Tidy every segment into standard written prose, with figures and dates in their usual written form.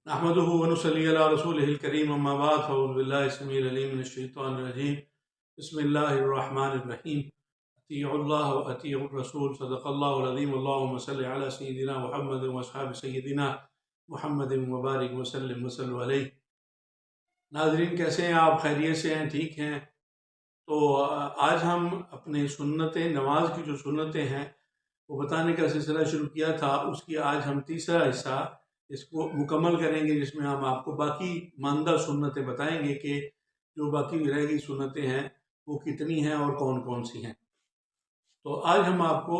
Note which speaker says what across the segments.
Speaker 1: نحمده ونصلي على رسوله الكريم اما بعد فاعوذ بالله السميع العليم من الشيطان الرجيم بسم الله الرحمن الرحيم اطيعوا الله واطيعوا الرسول صدق الله العظيم اللهم صل على سيدنا محمد واصحاب سيدنا محمد وبارك وسلم وصلوا عليه۔ ناظرین کیسے ہیں آپ؟ خیریت سے ہیں؟ ٹھیک ہیں؟ تو آج ہم اپنے سنتیں، نماز کی جو سنتیں ہیں وہ بتانے کا سلسلہ شروع کیا تھا، اس کی آج ہم تیسرا حصہ اس کو مکمل کریں گے، جس میں ہم آپ کو باقی ماندہ سنتیں بتائیں گے کہ جو باقی رہ گئی سنتیں ہیں وہ کتنی ہیں اور کون کون سی ہیں۔ تو آج ہم آپ کو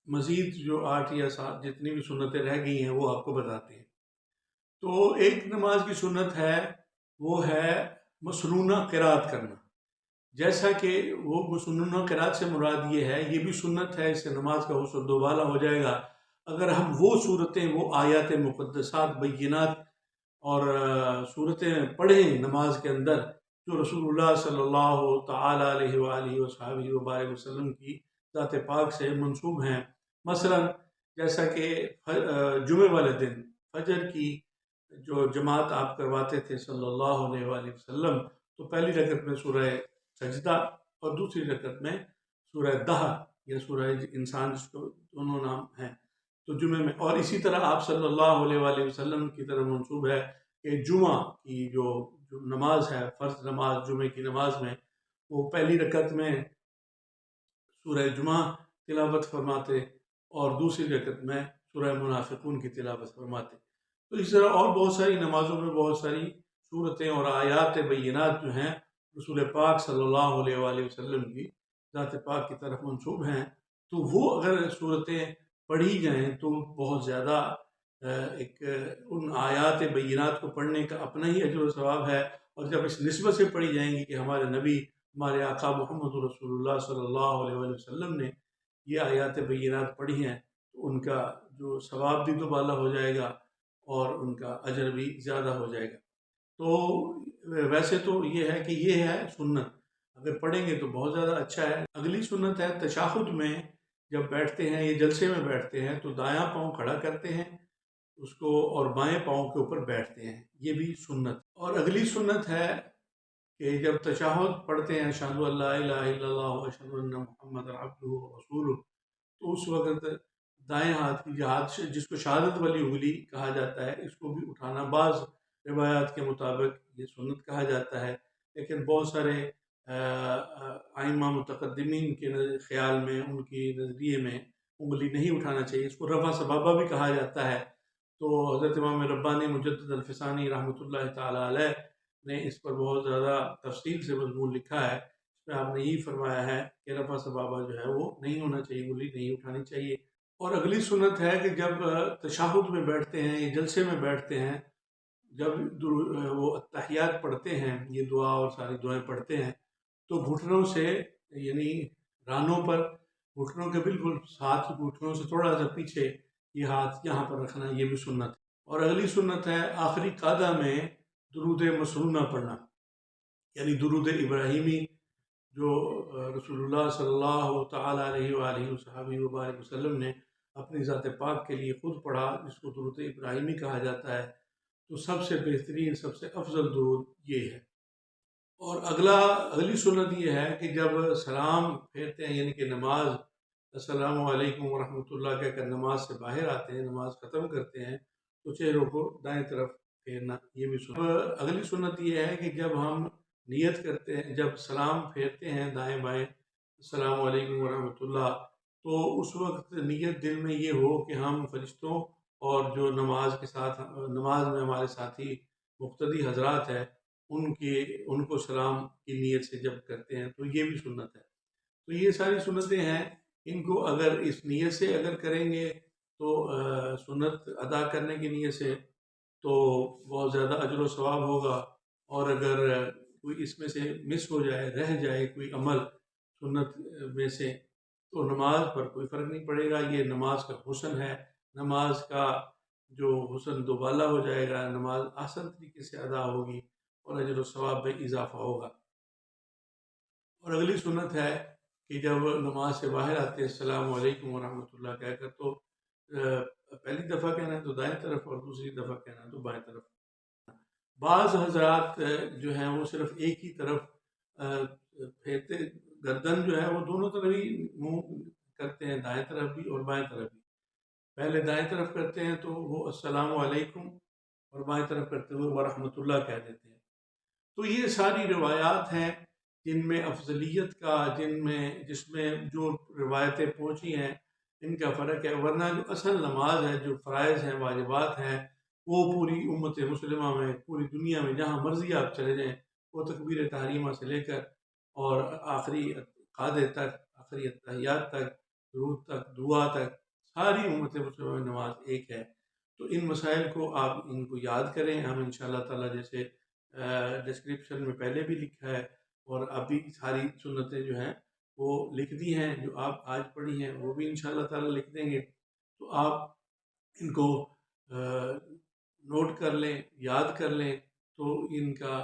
Speaker 1: مزید جو 8 یا 7 جتنی بھی سنتیں رہ گئی ہیں وہ آپ کو بتاتے ہیں۔ تو ایک نماز کی سنت ہے، وہ ہے مسنونہ قرات کرنا۔ جیسا کہ وہ مسنونہ قرات سے مراد یہ ہے، یہ بھی سنت ہے، اس سے نماز کا حسن دوبالا ہو جائے گا اگر ہم وہ صورتیں، وہ آیات مقدسات، بینات اور صورتیں پڑھیں نماز کے اندر جو رسول اللہ صلی اللہ تعالی علیہ وآلہ وصحبہ وبارک وسلم کی ذات پاک سے منسوب ہیں۔ مثلا جیسا کہ جمعے والے دن فجر کی جو جماعت آپ کرواتے تھے صلی اللہ علیہ وآلہ وسلم، تو پہلی رکعت میں سورہ سجدہ اور دوسری رکعت میں سورہ دہر یا سورہ انسان، جس کو دونوں نام ہیں، تو جمعے میں۔ اور اسی طرح آپ صلی اللہ علیہ وآلہ وسلم کی طرف منسوب ہے کہ جمعہ کی جو نماز ہے، فرض نماز جمعے کی نماز میں، وہ پہلی رکعت میں سورہ جمعہ تلاوت فرماتے اور دوسری رکعت میں سورہ منافقون کی تلاوت فرماتے۔ تو اس طرح اور بہت ساری نمازوں میں بہت ساری صورتیں اور آیات بینات جو ہیں رسول پاک صلی اللہ علیہ وآلہ وسلم کی ذات پاک کی طرف منسوب ہیں، تو وہ اگر صورتیں پڑھی جائیں تو بہت زیادہ ایک ان آیات بینات کو پڑھنے کا اپنا ہی اجر و ثواب ہے، اور جب اس نسبت سے پڑھی جائیں گی کہ ہمارے نبی، ہمارے آقا محمد رسول اللہ صلی اللہ علیہ وآلہ وسلم نے یہ آیات بینات پڑھی ہیں، تو ان کا جو ثواب بھی دوبالا ہو جائے گا اور ان کا اجر بھی زیادہ ہو جائے گا۔ تو ویسے تو یہ ہے کہ یہ ہے سنت، اگر پڑھیں گے تو بہت زیادہ اچھا ہے۔ اگلی سنت ہے تشہد میں جب بیٹھتے ہیں یا جلسے میں بیٹھتے ہیں تو دایاں پاؤں کھڑا کرتے ہیں اس کو اور بائیں پاؤں کے اوپر بیٹھتے ہیں، یہ بھی سنت۔ اور اگلی سنت ہے کہ جب تشہد پڑھتے ہیں اشہد ان لا الہ الا اللہ واشہد ان محمد عبدہ ورسولہ، تو اس وقت دائیں ہاتھ کی جہاد، جس کو شہادت والی انگلی کہا جاتا ہے، اس کو بھی اٹھانا بعض روایات کے مطابق یہ سنت کہا جاتا ہے، لیکن بہت سارے ائمہ متقدمین کے خیال میں، ان کی نظریے میں انگلی نہیں اٹھانا چاہیے، اس کو رفع سبابہ بھی کہا جاتا ہے۔ تو حضرت امام ربانی مجدد الفسانی رحمۃ اللہ تعالی علیہ نے اس پر بہت زیادہ تفصیل سے مضمون لکھا ہے، اس میں آپ نے یہی فرمایا ہے کہ رفع سبابہ جو ہے وہ نہیں ہونا چاہیے، انگلی نہیں اٹھانی چاہیے۔ اور اگلی سنت ہے کہ جب تشہد میں بیٹھتے ہیں یا جلسے میں بیٹھتے ہیں، جب وہ اتحیات پڑھتے ہیں، یہ دعا اور ساری دعائیں پڑھتے ہیں، تو گھٹنوں سے، یعنی رانوں پر، گھٹنوں کے بالکل ساتھ، گھٹنوں سے تھوڑا سا پیچھے یہ ہاتھ یہاں پر رکھنا، یہ بھی سنت ہے۔ اور اگلی سنت ہے آخری قعدہ میں درود مسنونہ پڑھنا، یعنی درود ابراہیمی جو رسول اللہ صلی اللہ تعالی علیہ وآلہ وصحبہ وبارک وسلم نے اپنی ذات پاک کے لیے خود پڑھا، جس کو درود ابراہیمی کہا جاتا ہے، تو سب سے بہترین، سب سے افضل درود یہ ہے۔ اور اگلی سنت یہ ہے کہ جب سلام پھیرتے ہیں، یعنی کہ نماز السلام علیکم ورحمۃ اللہ کہہ کر نماز سے باہر آتے ہیں، نماز ختم کرتے ہیں، تو چہروں کو دائیں طرف پھیرنا، یہ بھی سنت۔ اگلی سنت یہ ہے کہ جب ہم نیت کرتے ہیں، جب سلام پھیرتے ہیں دائیں بائیں السلام علیکم ورحمۃ اللہ، تو اس وقت نیت دل میں یہ ہو کہ ہم فرشتوں اور جو نماز میں ہمارے ساتھی مقتدی حضرات ہیں، ان کو سلام کی نیت سے جب کرتے ہیں تو یہ بھی سنت ہے۔ تو یہ ساری سنتیں ہیں، ان کو اگر اس نیت سے اگر کریں گے تو سنت ادا کرنے کی نیت سے، تو بہت زیادہ اجر و ثواب ہوگا، اور اگر کوئی اس میں سے مس ہو جائے، رہ جائے کوئی عمل سنت میں سے، تو نماز پر کوئی فرق نہیں پڑے گا۔ یہ نماز کا حسن ہے، نماز کا جو حسن دوبالا ہو جائے گا، نماز آسان طریقے سے ادا ہوگی اور اجر و ثواب میں اضافہ ہوگا۔ اور اگلی سنت ہے کہ جب نماز سے باہر آتے ہیں السلام علیکم ورحمۃ اللہ کہہ کر، تو پہلی دفعہ کہنا ہے تو دائیں طرف اور دوسری دفعہ کہنا ہے تو بائیں طرف۔ بعض حضرات جو ہیں وہ صرف ایک ہی طرف پھیرتے، گردن جو ہے وہ دونوں طرف ہی منہ کرتے ہیں، دائیں طرف بھی اور بائیں طرف بھی۔ پہلے دائیں طرف کرتے ہیں تو وہ السلام علیکم، اور بائیں طرف کرتے ہوئے ورحمۃ اللہ کہہ دیتے ہیں۔ تو یہ ساری روایات ہیں جن میں افضلیت کا، جس میں جو روایتیں پہنچی ہیں ان کا فرق ہے، ورنہ جو اصل نماز ہے، جو فرائض ہیں، واجبات ہیں، وہ پوری امت مسلمہ میں، پوری دنیا میں جہاں مرضی آپ چلے جائیں، وہ تکبیر تحریمہ سے لے کر اور آخری قادے تک، آخری اتحیات تک، درود تک، دعا تک، ساری امت مسلمہ میں نماز ایک ہے۔ تو ان مسائل کو آپ ان کو یاد کریں۔ ہم انشاءاللہ تعالیٰ جیسے ڈسکرپشن میں پہلے بھی لکھا ہے، اور ابھی ساری سنتیں جو ہیں وہ لکھ دی ہیں، جو آپ آج پڑھی ہیں وہ بھی انشاءاللہ تعالیٰ لکھ دیں گے۔ تو آپ ان کو نوٹ کر لیں، یاد کر لیں، تو ان کا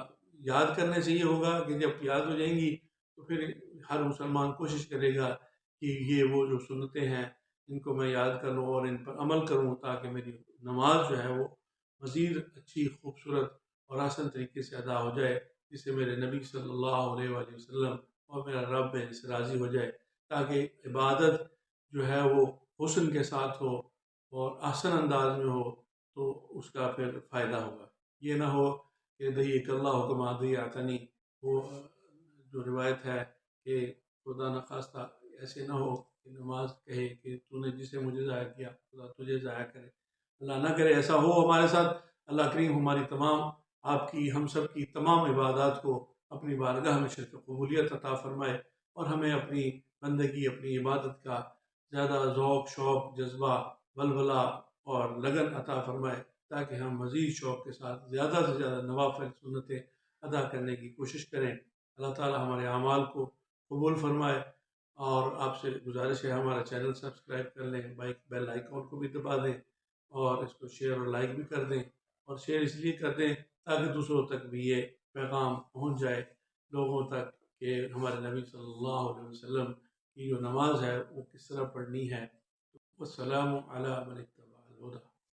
Speaker 1: یاد کرنے سے یہ ہوگا کہ جب یاد ہو جائیں گی تو پھر ہر مسلمان کوشش کرے گا کہ یہ وہ جو سنتیں ہیں ان کو میں یاد کر لوں اور ان پر عمل کروں، تاکہ میری نماز جو ہے وہ مزید اچھی، خوبصورت اور آسان طریقے سے ادا ہو جائے، جس سے میرے نبی صلی اللہ علیہ وآلہ وسلم اور میرا رب میرے سے راضی ہو جائے، تاکہ عبادت جو ہے وہ حسن کے ساتھ ہو اور احسن انداز میں ہو، تو اس کا پھر فائدہ ہوگا۔ یہ نہ ہو کہ دہی اللہ کما دیعتنی، وہ جو روایت ہے کہ خدا نخواستہ ایسے نہ ہو کہ نماز کہے کہ تو نے جسے مجھے ضائع کیا خدا تجھے ضائع کرے، اللہ نہ کرے ایسا ہو ہمارے ساتھ۔ اللہ کریم ہماری تمام، آپ کی، ہم سب کی تمام عبادات کو اپنی بارگاہ میں شرف قبولیت عطا فرمائے، اور ہمیں اپنی بندگی، اپنی عبادت کا زیادہ ذوق، شوق، جذبہ، ولولہ اور لگن عطا فرمائے، تاکہ ہم مزید شوق کے ساتھ زیادہ سے زیادہ نوافل سنتیں ادا کرنے کی کوشش کریں۔ اللہ تعالی ہمارے اعمال کو قبول فرمائے، اور آپ سے گزارش ہے ہمارا چینل سبسکرائب کر لیں، بیل آئیکن کو بھی دبا دیں، اور اس کو شیئر اور لائک بھی کر دیں، اور شیئر اس لیے کر دیں تاکہ دوسروں تک بھی یہ پیغام پہنچ جائے لوگوں تک کہ ہمارے نبی صلی اللہ علیہ وسلم کی جو نماز ہے وہ کس طرح پڑھنی ہے۔ والسلام علی من اتبع الہدی۔